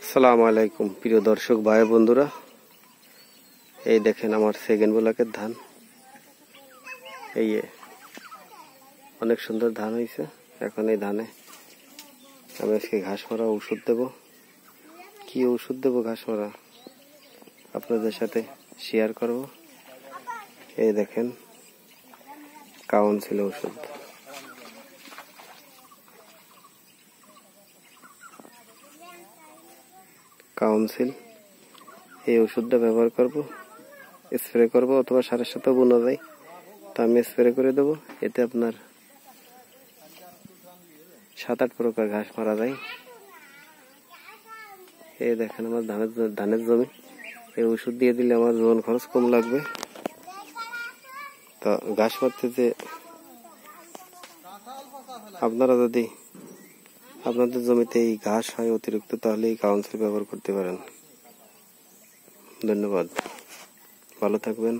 আসসালামু আলাইকুম প্রিয় দর্শক ভাই বন্ধুরা, এই দেখেন আমার সেকেন্ড ব্লকের ধান। এই অনেক সুন্দর ধান হয়েছে। এখন এই ধানে আমি আজকে ঘাস মারা ওষুধ দেব। কি ওষুধ দেব ঘাস মারা আপনাদের সাথে শেয়ার করব। এই দেখেন কাউন্সিল ওষুধ। কাউন্সিল এই ওষুধটা ব্যবহার করব, স্প্রে করব অথবা সারের সাথেও বোনা যায়। তা আমি স্প্রে করে দেবো। এতে আপনার 7-8 প্রকার ঘাস মারা যায়। এই দেখেন আমার ধানের জমি। এই ওষুধ দিয়ে দিলে আমার জীবন খরচ কম লাগবে। তা ঘাস মারতে যে আপনারা যদি আপনাদের জমিতে এই ঘাস হয় অতিরিক্ত, তাহলে এই কাউন্সিল ব্যবহার করতে পারেন। ধন্যবাদ, ভালো থাকবেন।